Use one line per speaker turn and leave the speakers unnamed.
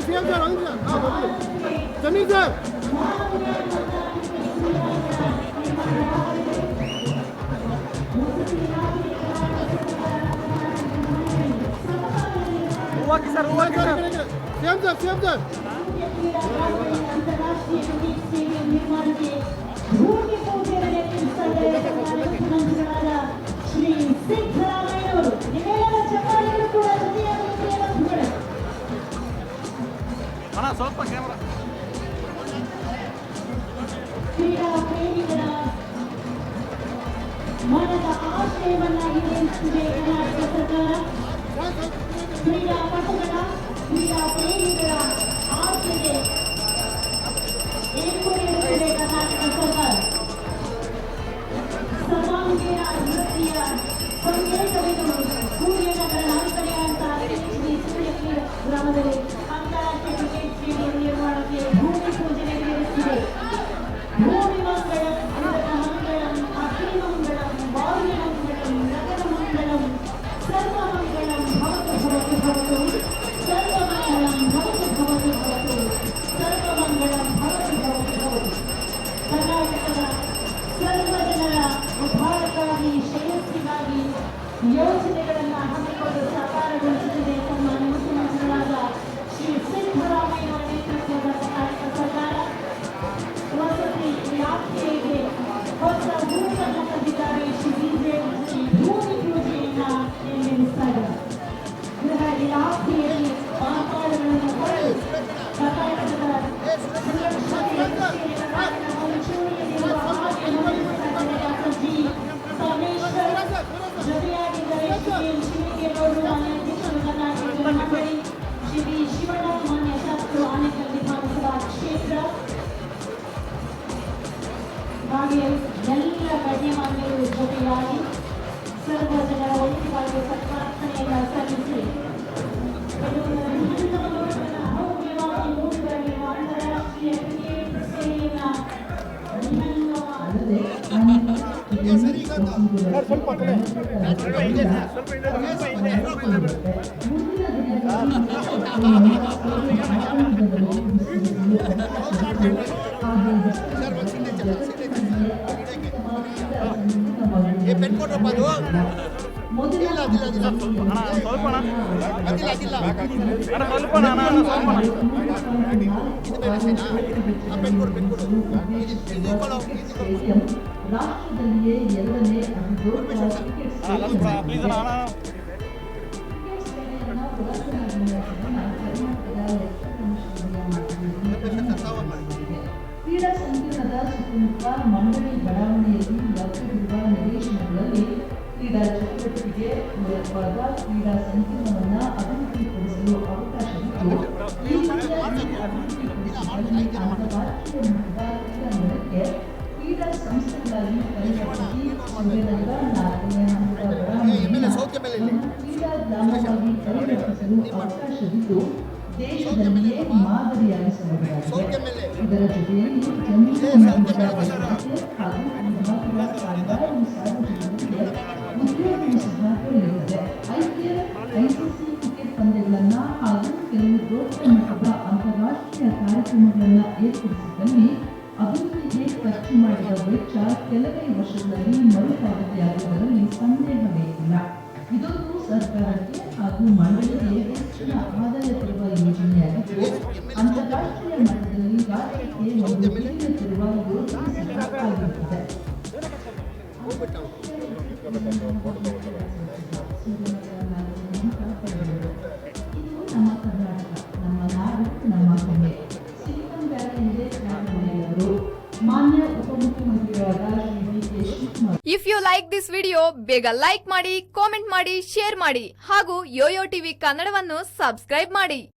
CM sir जमीन sir CM sir
ಭೂಮಿ ಪೂಜೆ ಶ್ರೀ ಸಿದ್ದರಾಮಯ್ಯನವರು ನಿಮ್ಮೆಲ್ಲರ ಚಪ್ಪಾಳೆಗಳು ಕೂಡ ಜೊತೆಯಾಗಿ
ಸ್ವಲ್ಪ ಕ್ಯಾಮರಾ
ಕ್ರೀಡಾ ಪ್ರೇಮಿಗಳ ಮನದ ಆಶಯವನ್ನ ಈಡೇರಿಸಿದೆ ಕರ್ನಾಟಕ ಸರ್ಕಾರ. ಕ್ರೀಡಾಪಟುಗಳ ಕ್ರೀಡಾ ಪ್ರೇಮಿಗಳ ಆಸೆಗೆ ಏರ್ಪಡಿಸಿದೆ ಕರ್ನಾಟಕ ಸರ್ಕಾರ. ಸರ್ವಾಂಗೀಣ ವೃತ್ತಿಯ ಸಂಕೇತವಿದು ಸೂರ್ಯನಗರ ಅಂತರ್ಯಾಯ ಗ್ರಾಮದಲ್ಲಿ ಅಂತಾರಾಷ್ಟ್ರೀಯ ಕ್ರಿಕೆಟ್ ಸ್ಟೇಡಿಯಂ ನಿರ್ಮಾಣಕ್ಕೆ ಭೂಮಿ ಪೂಜೆ ನೆರವೇರಿಸಿದೆ. ಭೂಮಿ ಮಂಗಳಂ ಅಮೃತ ಮಂಗಳಂ ಅಖಿಲ ಮಂಗಳಂ ವಾಯು ಮಂಗಳಂ ನಗರ ಮಂಗಳಂ ಸರ್ವ ಮಂಗಳಂ ಭವತು ಭವತು ಭವತು ಸರ್ವ ಮಂಗಳಂ ಭವತು ಭವತು ಭವತು ಸರ್ವ ಮಂಗಳಂ ಭವತು ಭವತು ಭವತು. ಕರ್ನಾಟಕದ ಸರ್ವ ಜನರ ಉದ್ಧಾರಕ್ಕಾಗಿ ಶ್ರೇಯಸ್ಸಿಗಾಗಿ ಯೋಜನೆಗಳನ್ನು ಹಮ್ಮಿಕೊಂಡು ಸಾಕಾರಗೊಳಿಸುತ್ತಿದೆ ಸನ್ಮಾನ್ಯ ಮುಖ್ಯಮಂತ್ರಿಗಳಾದ ಶ್ರೀ ಸಿದ್ದರಾಮಯ್ಯ ನೇತೃತ್ವದ ಕರ್ನಾಟಕ ಸರ್ಕಾರ. ವಸತಿ ಇಲಾಖೆಗೆ ಹೊಸ ರೂಪನ್ನು ತಂದಿದ್ದಾರೆ. ಶ್ರೀ ಭೂಮಿ ಪೂಜೆಯನ್ನ ನೆರವೇರಿಸ್ತಾ ಇದ್ದಾರೆ. ಗೃಹ ಇಲಾಖೆಯಲ್ಲಿ ಮಾರ್ಪಾಡುಗಳನ್ನು ಕೊಡಲು ಕರ್ನಾಟಕದ ಮುಂಚೂಣಿಯಲ್ಲಿರುವ ಹಾಗೆ ಡಾಕ್ಟರ್ ಜಿ ಸೋಮೇಶ್ವರ್ ಜೊತೆಯಾಗಿದ್ದಾರೆ. ಶಿವಲಿಂಗೇಗೌಡರು ಮಾನ್ಯ ಅಧ್ಯಕ್ಷರು ಕರ್ನಾಟಕ ಮಂಡಳಿ, ಶ್ರೀ ಶಿವಣ್ಣ ಮಾನ್ಯ ಶಾಸಕರು ಆನೇಕಲ್ ವಿಧಾನಸಭಾ ಕ್ಷೇತ್ರ, ಹಾಗೆ ಎಲ್ಲ ಗಣ್ಯಮಾನ್ಯರು ಜೊತೆಯಾಗಿ ಸರ್ವ ಜನರ ಒಳಿತಿಗಾಗಿ ಸತ್ಪ್ರಾರ್ಥನೆಯನ್ನು ಸಲ್ಲಿಸಿ ಭವ್ಯವಾಗಿ ಮೂಡಿಬರಲಿರುವ ಅಂತಾರಾಷ್ಟ್ರೀಯ ಕ್ರಿಕೆಟ್ ಸ್ಟೇಡಿಯಂನ ರಾಷ್ಟ್ರದಲ್ಲಿಯೇ ಎರಡನೇ ಅತಿದೊಡ್ಡ ಕ್ರಿಕೆಟ್ ಕ್ರೀಡಾ ಸಂಕೀರ್ಣದ ಸುತ್ತಮುತ್ತ ಮಂಡಳಿ ಬಡಾವಣೆಯಲ್ಲಿ ಲಭ್ಯವಿರುವ ನಿವೇಶನಗಳಲ್ಲಿ ಕ್ರೀಡಾ ಚಟುವಟಿಕೆಗೆ ಮೂಲಕವಾದ ಕ್ರೀಡಾ ಸಂಕೀರ್ಣವನ್ನು ಅಭಿವೃದ್ಧಿಪಡಿಸಲು ಅವಕಾಶವಿದ್ದು ಈ ಅಭಿವೃದ್ಧಿಪಡಿಸಿದಲ್ಲಿ ಅಂತಾರಾಷ್ಟ್ರೀಯ ಮಟ್ಟದ ಕ್ರೀಡಾಂಗಣಕ್ಕೆ ಕ್ರೀಡಾ ಸಂಸ್ಥೆಗಳಾಗಿ ಪರಿವರ್ತಿಸಿ ಸಂವಿಧಾನದ 4ನೇ ಹಂತದ ಬಡಾವಣೆಯನ್ನು ಕ್ರೀಡಾ ಗ್ರಾಮವಾಗಿ ಪರಿವರ್ತಿಸಲು ಅವಕಾಶವಿದ್ದು ದೇಶದಲ್ಲಿಯೇ ಮಾದರಿಯಾಗಿಸಬಹುದಾಗಿದೆ. ಇದರ ಜೊತೆಯಲ್ಲಿ ಜಮೀನು ಹಾಗೂ ಕಾಮಗಾರಿ ಸಾರ್ವಜನಿಕರಿಗೆ ಉದ್ಯೋಗ ಸಹ ದೊರೆಯುತ್ತದೆ. IPL, ICC ಕ್ರಿಕೆಟ್ ಪಂದ್ಯಗಳನ್ನು ಹಾಗೂ ಕೆಲವು ದೊಡ್ಡ ಮಟ್ಟದ ಅಂತಾರಾಷ್ಟ್ರೀಯ ಕಾರ್ಯಕ್ರಮಗಳನ್ನು ಏರ್ಪಡಿಸಿದಲ್ಲಿ ಅಭಿವೃದ್ಧಿಗೆ ಖರ್ಚು ಮಾಡಿದ ವೆಚ್ಚ ಕೆಲವೇ ವರ್ಷಗಳಲ್ಲಿ ಮರುಪಾವತಿಯಾಗುವುದರಲ್ಲಿ ಸಂದೇಹವೇ ಇಲ್ಲ. ಇದೊಂದು ಸರ್ಕಾರಕ್ಕೆ ಹಾಗೂ ಮಂಡಳಿಗೆ ಹೆಚ್ಚಿನ ಆದಾಯ ತರುವ ಯೋಜನೆಯಾಗಿದ್ದು ಅಂತಾರಾಷ್ಟ್ರೀಯ ಮಟ್ಟದಲ್ಲಿ ರಾಜ್ಯಕ್ಕೆ ಒಂದು ಹಿರಿಯ ತರುವ ಯೋಜನೆ ಸಹ ಆಗಿರುತ್ತದೆ. ಇದು ನಮ್ಮ ಕರ್ನಾಟಕ, ನಮ್ಮ ನಾಡು, ನಮ್ಮ ಹೆಮ್ಮೆ. ಸಿಲಿಕಾನ್ ವ್ಯಾಲಿಯಿಂದ ಖ್ಯಾತರಾದವರು ಮಾನ್ಯ ಉಪಮುಖ್ಯಮಂತ್ರಿಗಳಾದ Shri D K. Shivakumar.
If you like this video ಬೇಗ ಲೈಕ್ ಮಾಡಿ, ಕಾಮೆಂಟ್ ಮಾಡಿ, ಶೇರ್ ಮಾಡಿ ಹಾಗೂ ಯೋಯೋ ಟಿವಿ ಕನ್ನಡವನ್ನು ಸಬ್ಸ್ಕ್ರೈಬ್ ಮಾಡಿ.